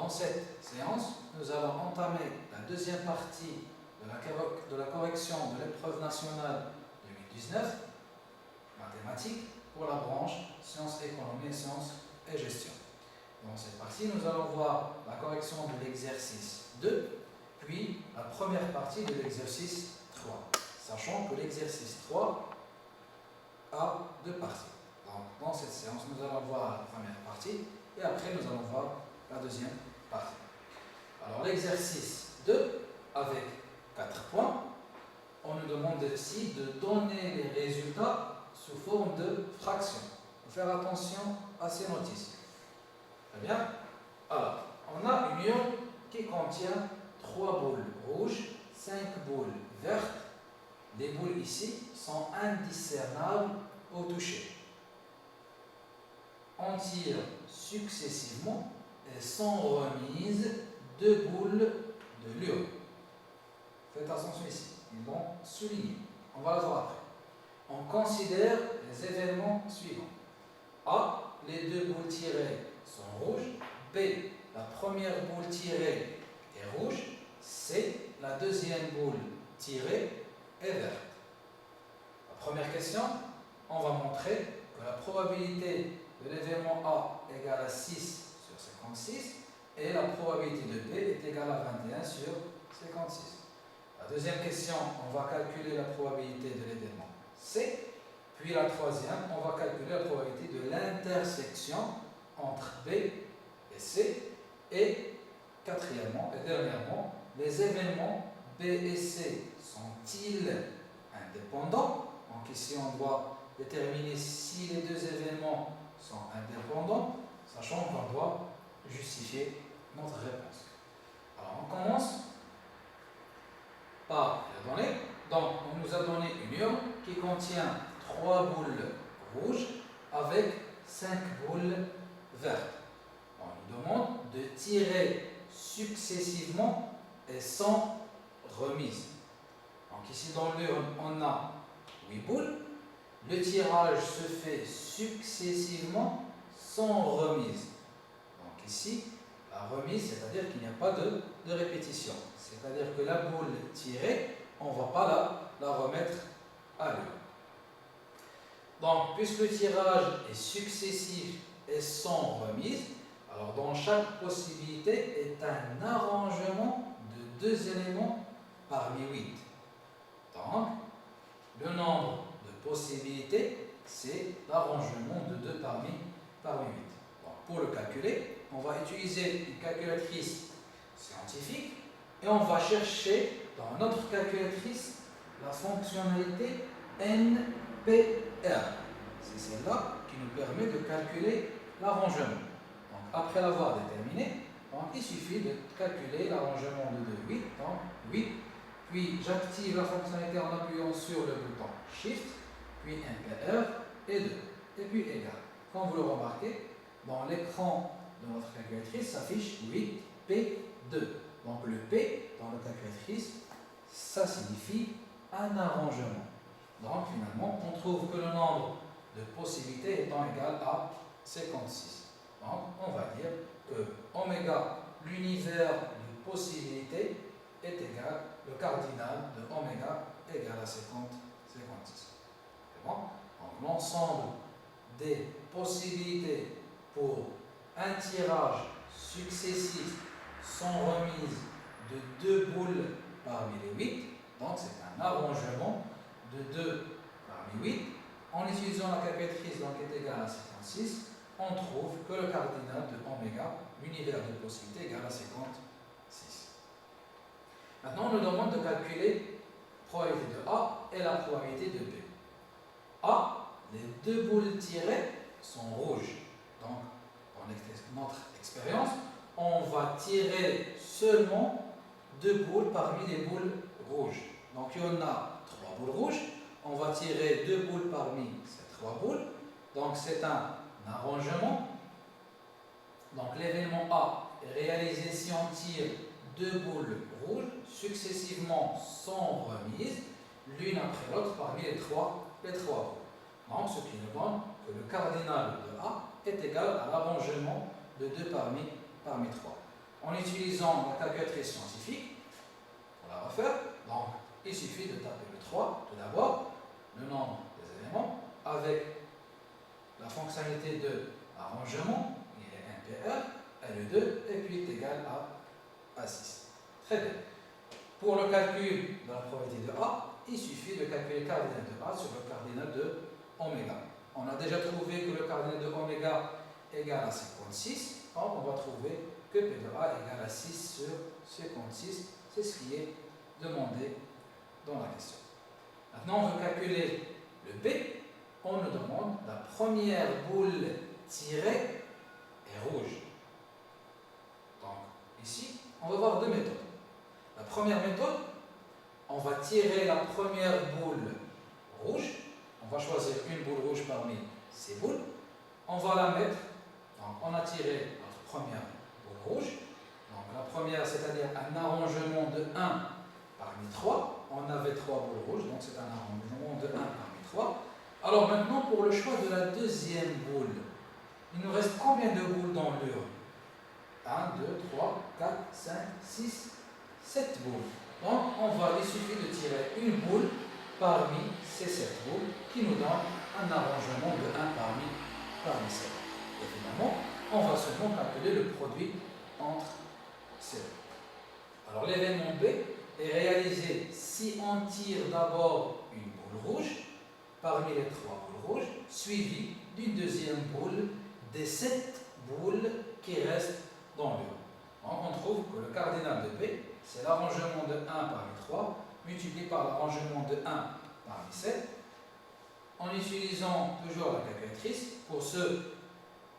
Dans cette séance, nous allons entamer la deuxième partie de la correction de l'épreuve nationale 2019, mathématiques, pour la branche sciences économie, sciences et gestion. Dans cette partie, nous allons voir la correction de l'exercice 2, puis la première partie de l'exercice 3, sachant que l'exercice 3 a deux parties. Donc, dans cette séance, nous allons voir la première partie et après, nous allons voir la deuxième partie. Alors, l'exercice 2, avec 4 points, on nous demande ici de donner les résultats sous forme de fractions. Il faut faire attention à ces notices. Très bien. Alors, on a une urne qui contient 3 boules rouges, 5 boules vertes. Les boules ici sont indiscernables au toucher. On tire successivement et sans remise 2 boules de l'urne. Faites attention ici, ils vont souligner. On va le voir après. On considère les événements suivants. A, les 2 boules tirées sont rouges. B, la première boule tirée est rouge. C, la deuxième boule tirée est verte. La première question, on va montrer que la probabilité de l'événement A est égale à 6 sur 56 et la probabilité de B est égale à 21 sur 56. La deuxième question, on va calculer la probabilité de l'événement C. Puis la troisième, on va calculer la probabilité de l'intersection entre B et C. Et quatrièmement et dernièrement, les événements B et C sont-ils indépendants? Donc ici, on doit déterminer si les deux événements sont indépendants, sachant qu'on doit justifier notre réponse. Alors, on commence par les données. Donc, on nous a donné une urne qui contient 3 boules rouges avec 5 boules vertes. On nous demande de tirer successivement et sans remise. Donc ici dans l'urne, on a 8 boules. Le tirage se fait successivement sans remise. Donc ici, la remise, c'est-à-dire qu'il n'y a pas de répétition. C'est-à-dire que la boule tirée, on ne va pas la remettre à l'urne. Donc, puisque le tirage est successif et sans remise, alors dans chaque possibilité est un arrangement de 2 éléments parmi 8. Donc, le nombre de possibilités, c'est l'arrangement de 2 parmi 8. Donc, pour le calculer, on va utiliser une calculatrice scientifique et on va chercher dans notre calculatrice la fonctionnalité NPR. C'est celle-là qui nous permet de calculer l'arrangement. Donc, après l'avoir déterminé, donc, il suffit de calculer l'arrangement de 8. Donc, 8. Puis, j'active la fonctionnalité en appuyant sur le bouton Shift, puis NPR et 2. Et puis égal. Comme vous le remarquez, dans l'écran de notre calculatrice s'affiche 8P2. Donc, le P dans la calculatrice, ça signifie un arrangement. Donc, finalement, on trouve que le nombre de possibilités étant égal à 56. Donc, on va dire que oméga, l'univers de possibilités, est égal, le cardinal de oméga est égal à 50, 56. C'est bon? Donc, l'ensemble des possibilités pour un tirage successif sans remise de 2 boules parmi les 8, donc c'est un arrangement de 2 parmi 8. En utilisant la calculatrice donc est égale à 56, on trouve que le cardinal de oméga, l'univers de possibilités, est égal à 56. Maintenant, on nous demande de calculer la probabilité de A et la probabilité de B. A, les 2 boules tirées sont rouges. Donc, dans notre expérience, on va tirer seulement 2 boules parmi les boules rouges. Donc, il y en a 3 boules rouges. On va tirer 2 boules parmi ces 3 boules. Donc, c'est un arrangement. Donc, l'événement A est réalisé si on tire 2 boules rouges successivement sans remise, l'une après l'autre parmi les trois boules. Donc, ce qui nous donne que le cardinal de A est égal à l'arrangement de 2 parmi 3. en utilisant la calculatrice scientifique, pour la refaire, donc il suffit de taper le 3, tout d'abord, le nombre des éléments, avec la fonctionnalité de arrangement, il est NPR, et le 2, et puis est égal à 6. Très bien. Pour le calcul de la probabilité de A, il suffit de calculer le cardinal de A sur le cardinal de oméga. On a déjà trouvé que le cardinal de oméga égale à 56, donc on va trouver que P de A égale à 6 sur 56, c'est ce qui est demandé dans la question. Maintenant, on veut calculer le B, on nous demande la première boule tirée est rouge. Donc, ici, on va voir deux méthodes. La première méthode, on va tirer la première boule rouge. On va choisir une boule rouge parmi ces boules. On va la mettre. Donc, on a tiré notre première boule rouge. Donc, la première, c'est-à-dire un arrangement de 1 parmi 3. On avait 3 boules rouges, donc c'est un arrangement de 1 parmi 3. Alors maintenant, pour le choix de la deuxième boule, il nous reste combien de boules dans l'urne? 1, 2, 3, 4, 5, 6, 7 boules. Donc, il suffit de tirer une boule parmi ces 7 boules qui nous donne un arrangement de 1 parmi 7. Évidemment, on va seulement calculer le produit entre ces deux. Alors, l'événement B est réalisé si on tire d'abord une boule rouge parmi les 3 boules rouges, suivie d'une deuxième boule des 7 boules qui restent dans l'urne. Donc, on trouve que le cardinal de B, c'est l'arrangement de 1 parmi 3 multiplié par l'arrangement de 1 parmi 7 en utilisant toujours la calculatrice. Pour ceux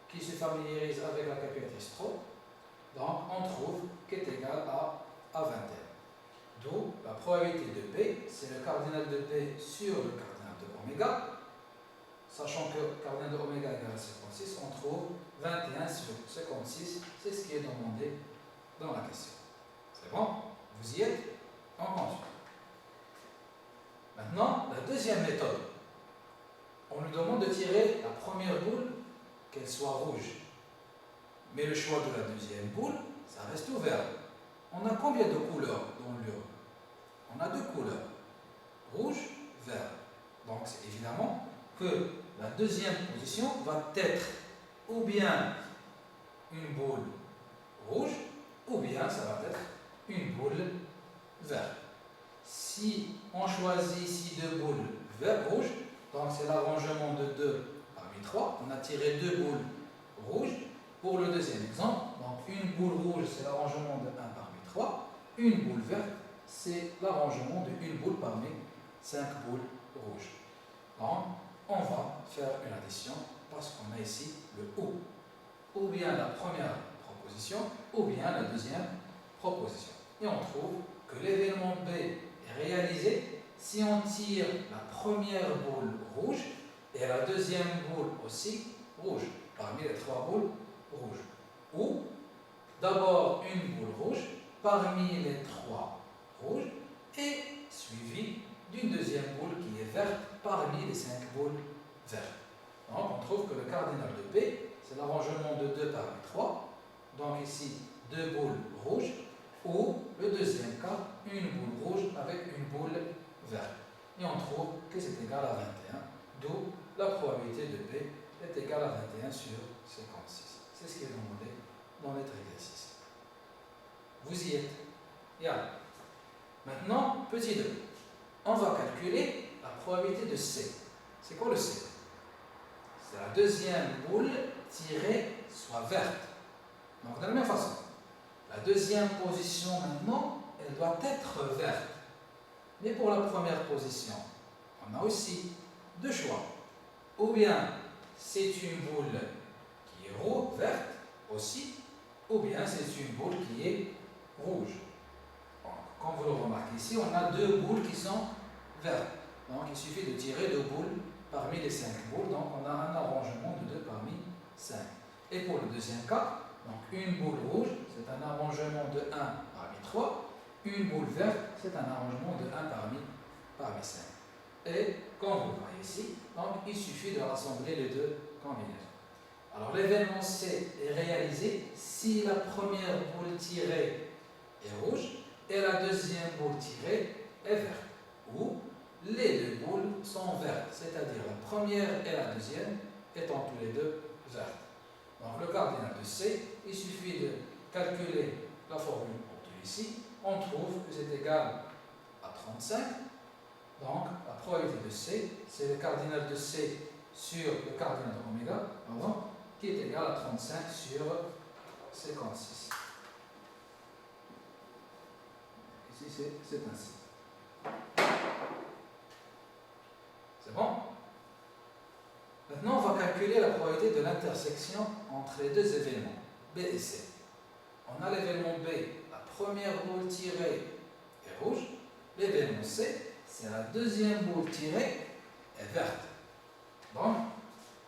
qui se familiarisent avec la calculatrice Pro, donc on trouve qu'elle est égale à 21. D'où la probabilité de B, c'est le cardinal de B sur le cardinal de oméga. Sachant que le cardinal de oméga égale à 56, on trouve 21 sur 56, c'est ce qui est demandé dans la question. C'est bon? Vous y êtes? On continue. Maintenant, la deuxième méthode. On nous demande de tirer la première boule, qu'elle soit rouge. Mais le choix de la deuxième boule, ça reste ouvert. On a combien de couleurs dans l'urne? On a 2 couleurs. Rouge, vert. Donc, c'est évidemment que la deuxième position va être ou bien une boule rouge, ou bien ça va être une boule verte. Si on choisit ici 2 boules rouges, donc c'est l'arrangement de 2 parmi 3, on a tiré 2 boules rouges. Pour le deuxième exemple, donc une boule rouge, c'est l'arrangement de 1 parmi 3, une boule verte, c'est l'arrangement de une boule parmi 5 boules rouges. Donc, on va faire une addition parce qu'on a ici le ou bien la première proposition, ou bien la deuxième proposition. Et on trouve que l'événement B est réalisé si on tire la première boule rouge et la deuxième boule aussi rouge, parmi les 3 boules rouges. Ou d'abord une boule rouge parmi les 3 rouges et suivie d'une deuxième boule qui est verte parmi les 5 boules vertes. Donc on trouve que le cardinal de B, c'est l'arrangement de 2 parmi 3. Donc ici, 2 boules rouges, ou le deuxième cas, une boule rouge avec une boule verte. Et on trouve que c'est égal à 21, d'où la probabilité de B est égale à 21 sur 56. C'est ce qui est demandé dans notre exercice. Vous y êtes? Et alors, maintenant, petit 2. On va calculer la probabilité de C. C'est quoi le C? C'est la deuxième boule tirée soit verte. Donc, de la même façon, la deuxième position maintenant, elle doit être verte. Mais pour la première position, on a aussi 2 choix. Ou bien c'est une boule qui est verte aussi, ou bien c'est une boule qui est rouge. Donc, comme vous le remarquez ici, on a 2 boules qui sont vertes. Donc il suffit de tirer 2 boules parmi les 5 boules, donc on a un arrangement de 2 parmi 5. Et pour le deuxième cas, donc une boule rouge, c'est un arrangement de 1 parmi 3, une boule verte, c'est un arrangement de 1 parmi 5. Et comme vous le voyez ici, donc il suffit de rassembler les 2 combinaisons. Alors l'événement C est réalisé si la première boule tirée est rouge et la deuxième boule tirée est verte. Ou les deux boules sont vertes, c'est-à-dire la première et la deuxième étant tous les deux vertes. Donc le cardinal de C, il suffit de calculer la formule obtenue ici. On trouve que c'est égal à 35. Donc la probabilité de C, c'est le cardinal de C sur le cardinal de oméga, qui est égal à 35 sur 56. Ici, c'est ainsi. C'est bon? Maintenant, on va calculer la probabilité de l'intersection entre les deux événements, B et C. On a l'événement B, la première boule tirée est rouge. L'événement C, c'est la deuxième boule tirée est verte. Donc,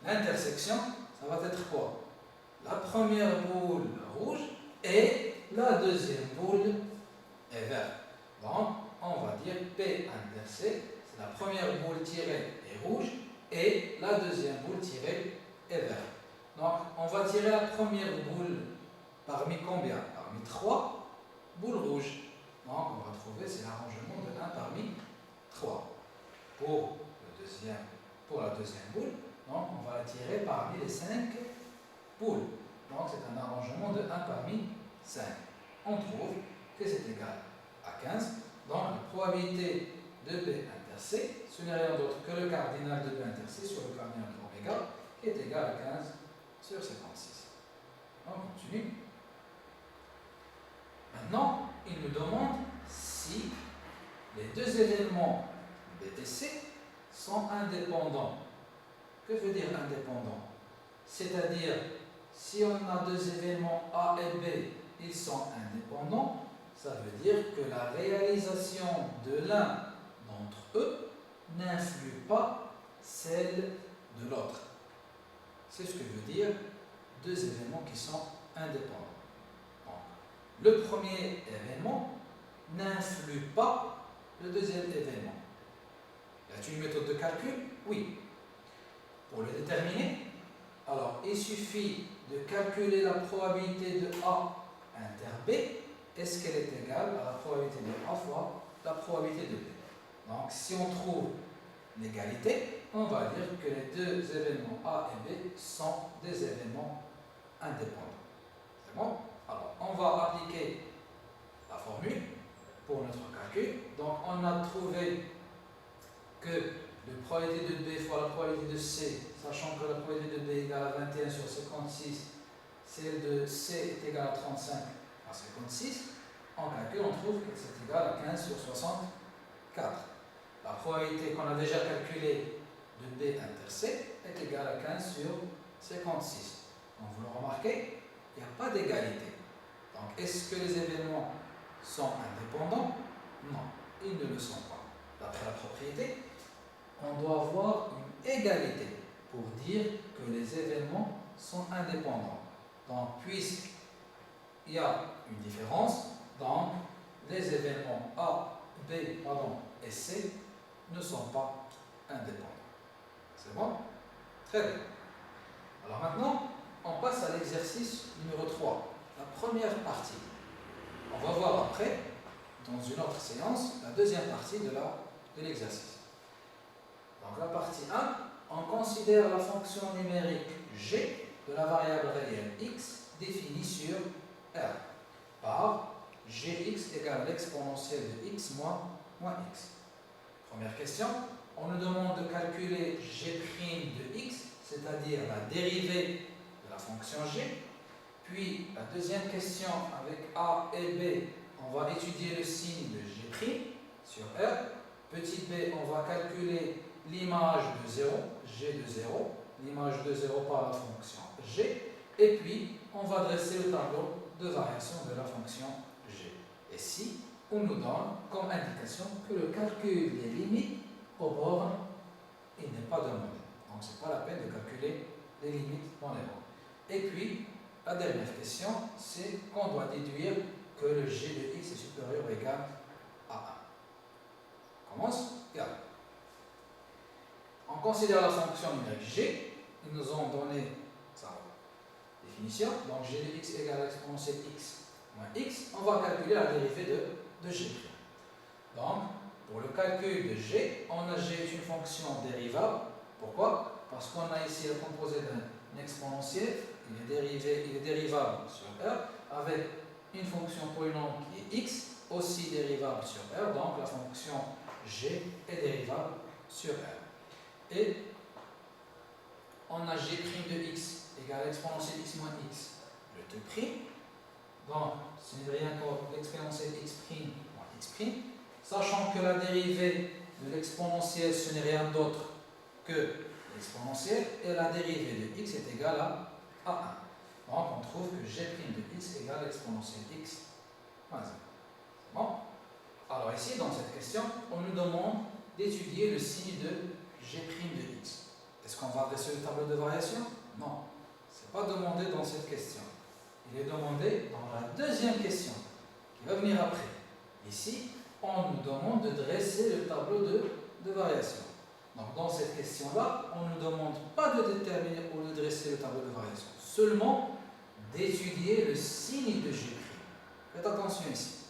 l'intersection, ça va être quoi? La première boule rouge et la deuxième boule est verte. Donc, on va dire P inter C, c'est la première boule tirée est rouge et la deuxième boule tirée est verte. Donc, on va tirer la première boule parmi combien? Parmi 3 boules rouges. Donc, on va trouver, c'est l'arrangement de 1 parmi 3. Pour la deuxième boule, donc on va la tirer parmi les 5 boules. Donc, c'est un arrangement de 1 parmi 5. On trouve que c'est égal à 15. Donc, la probabilité de B inter C, ce n'est rien d'autre que le cardinal de B inter C sur le cardinal de oméga, qui est égal à 15 sur 56. On continue. Maintenant, il nous demande si les deux événements B et C sont indépendants. Que veut dire indépendant? C'est-à-dire, si on a deux événements A et B, ils sont indépendants, ça veut dire que la réalisation de l'un d'entre eux n'influe pas celle de l'autre. C'est ce que veut dire deux événements qui sont indépendants. Donc, le premier événement n'influe pas le deuxième événement. Y a-t-il une méthode de calcul? Oui. Pour le déterminer, alors il suffit de calculer la probabilité de A inter B. Est-ce qu'elle est égale à la probabilité de A fois la probabilité de B? Donc si on trouve l'égalité, on va dire que les deux événements A et B sont des événements indépendants. C'est bon? Alors on va appliquer la formule pour notre calcul. Donc on a trouvé que la probabilité de B fois la probabilité de C, sachant que la probabilité de B est égale à 21 sur 56, celle de C est égale à 35 à 56, en calcul on trouve que c'est égal à 15 sur 64. La probabilité qu'on a déjà calculée de B inter C est égale à 15 sur 56. Donc vous le remarquez, il n'y a pas d'égalité. Donc est-ce que les événements sont indépendants? Non, ils ne le sont pas. D'après la propriété, on doit avoir une égalité pour dire que les événements sont indépendants. Donc, puisqu'il y a une différence, donc les événements A, B et C ne sont pas indépendants. C'est bon? Très bien. Alors maintenant, on passe à l'exercice numéro 3, la première partie. On va voir après, dans une autre séance, la deuxième partie de l'exercice. Donc la partie 1, on considère la fonction numérique g de la variable réelle x définie sur R par gx égale l'exponentielle de x moins x. Première question, on nous demande de calculer g' de x, c'est-à-dire la dérivée de la fonction g. Puis la deuxième question, avec a et b, on va étudier le signe de g' sur R. Petit b, on va calculer l'image de 0, g de 0, l'image de 0 par la fonction g, et puis on va dresser le tableau de variation de la fonction g. Et si on nous donne comme indication que le calcul des limites aux bornes, il n'est pas demandé. Donc ce n'est pas la peine de calculer les limites dans les bornes. Et puis, la dernière question, c'est qu'on doit déduire que le g de x est supérieur ou égal à 1. On commence? Regarde. On considère la fonction numérique g. Ils nous ont donné ça, définition. Donc g de x égale exponentielle x moins x. On va calculer la dérivée de g'. Donc, pour le calcul de g, on a g est une fonction dérivable. Pourquoi? Parce qu'on a ici le composé d'un exponentiel, il est dérivable sur R, avec une fonction polynôme qui est x, aussi dérivable sur R, donc la fonction g est dérivable sur R. Et on a g' de x égale exponentielle x moins x, le 2'. Donc, ce n'est rien que l'exponentielle x' moins x', sachant que la dérivée de l'exponentielle, ce n'est rien d'autre que l'exponentielle, et la dérivée de x est égale à 1. Donc, on trouve que g' de x égale exponentielle x moins 1. Bon. Alors ici, dans cette question, on nous demande d'étudier le signe de g' de x. Est-ce qu'on va adresser le tableau de variation? Non. Ce n'est pas demandé dans cette question. Il est demandé dans la deuxième question, qui va venir après. Ici, on nous demande de dresser le tableau de variation. Donc, dans cette question-là, on ne nous demande pas de déterminer ou de dresser le tableau de variation, seulement d'étudier le signe de g'. Faites attention ici.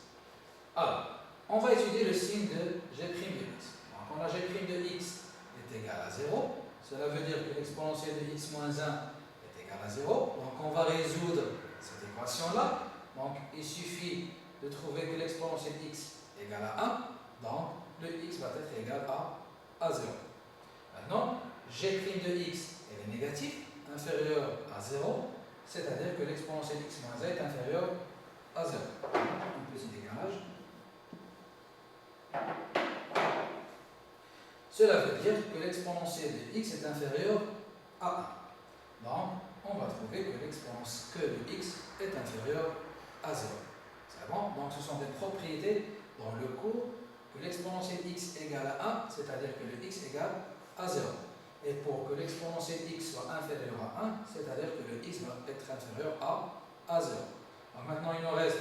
Alors, on va étudier le signe de g' de x. Donc, on a g' de x est égal à 0. Cela veut dire que l'exponentielle de x moins 1 est égal à 0. Donc, on va résoudre cette équation-là. Donc, il suffit de trouver que l'exponentielle x est égal à 1. Donc, le x va être égal à 0. Maintenant, g' de x est négatif, inférieur à 0. C'est-à-dire que l'exponentielle x moins 1 est inférieure à 0. Un petit décalage. Cela veut dire que l'exponentielle de x est inférieure à 1. Donc, on va trouver que l'exponentielle de x est inférieure à 0. C'est bon? Donc, ce sont des propriétés dans le cours que l'exponentielle x égale à 1, c'est-à-dire que le x égale à 0. Et pour que l'exponentielle x soit inférieure à 1, c'est-à-dire que le x va être inférieur à 0. Alors maintenant, il nous reste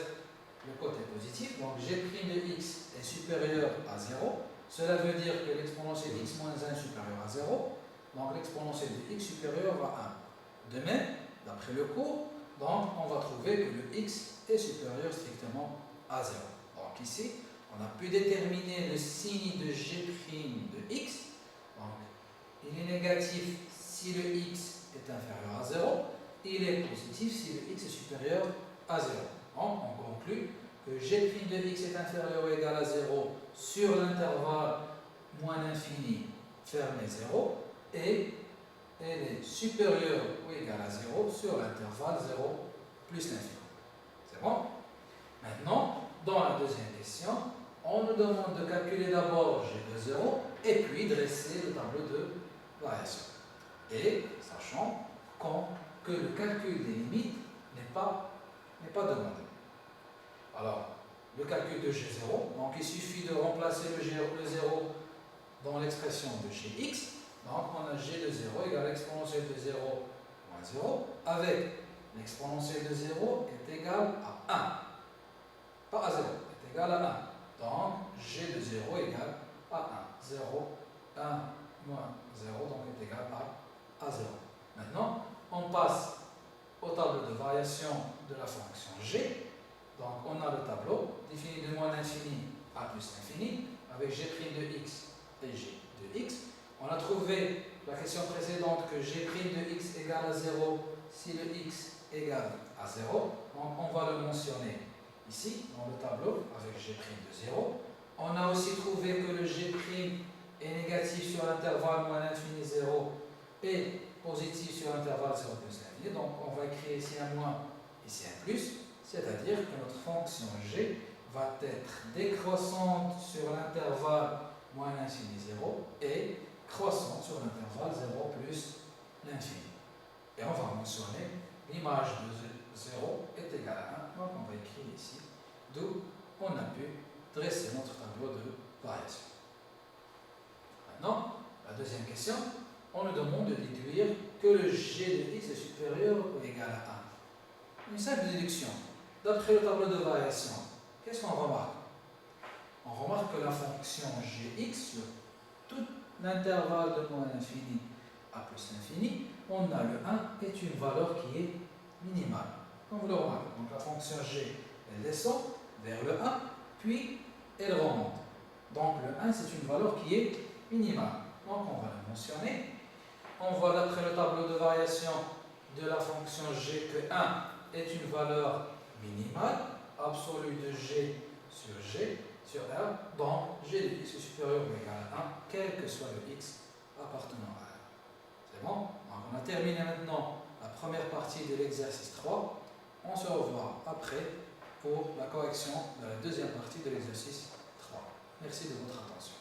le côté positif. Donc, g' de x est supérieur à 0. Cela veut dire que l'exponentielle x moins 1 est supérieur à 0. Donc, l'exponentielle de x supérieur à 1. De même, d'après le cours, donc, on va trouver que le x est supérieur strictement à 0. Donc, ici, on a pu déterminer le signe de g' de x. Donc, il est négatif si le x est inférieur à 0. Il est positif si le x est supérieur à 0. Donc, on conclut que g' de x est inférieur ou égal à 0 sur l'intervalle moins l'infini fermé 0 et elle est supérieure ou égale à 0 sur l'intervalle 0 plus l'infini. C'est bon? Maintenant, dans la deuxième question, on nous demande de calculer d'abord g de 0 et puis dresser le tableau de variation. Et sachant que le calcul des limites n'est pas demandé. Alors, le calcul de G0, donc il suffit de remplacer le 0 dans l'expression de Gx. Donc, on a G de 0 égale exponentielle de 0 moins 0, avec l'exponentielle de 0 est égale à 1. Pas à 0, est égal à 1. Donc, G de 0 égale à 1. 0, 1, moins 0, donc est égal à 0. Maintenant, on passe au tableau de variation de la fonction g. Donc, on a le tableau défini de moins l'infini à plus l'infini, avec g' de x et g de x. On a trouvé la question précédente que g' de x égale à 0 si le x égale à 0. Donc, on va le mentionner ici, dans le tableau, avec g' de 0. On a aussi trouvé que le g' est négatif sur l'intervalle moins l'infini 0 et positif sur l'intervalle 0 plus l'infini. Donc, on va écrire ici un moins, ici un plus. C'est-à-dire que notre fonction g va être décroissante sur l'intervalle moins l'infini 0 et croissante sur l'intervalle 0 plus l'infini. Et on va mentionner l'image de 0 est égale à 1. Donc on va écrire ici, d'où on a pu dresser notre tableau de variation. Maintenant, la deuxième question, on nous demande de déduire que le g de x est supérieur ou égal à 1. Une simple déduction. D'après le tableau de variation, qu'est-ce qu'on remarque? On remarque que la fonction gx sur tout l'intervalle de moins l'infini à plus l'infini, on a le 1 est une valeur qui est minimale. Comme vous le remarquez, donc la fonction g, elle descend vers le 1, puis elle remonte. Donc le 1, c'est une valeur qui est minimale. Donc on va la mentionner. On voit d'après le tableau de variation de la fonction g que 1 est une valeur minimale, absolue de g sur R, donc g de x est supérieur ou égal à 1, quel que soit le x appartenant à R. C'est bon? Donc on a terminé maintenant la première partie de l'exercice 3. On se revoit après pour la correction de la deuxième partie de l'exercice 3. Merci de votre attention.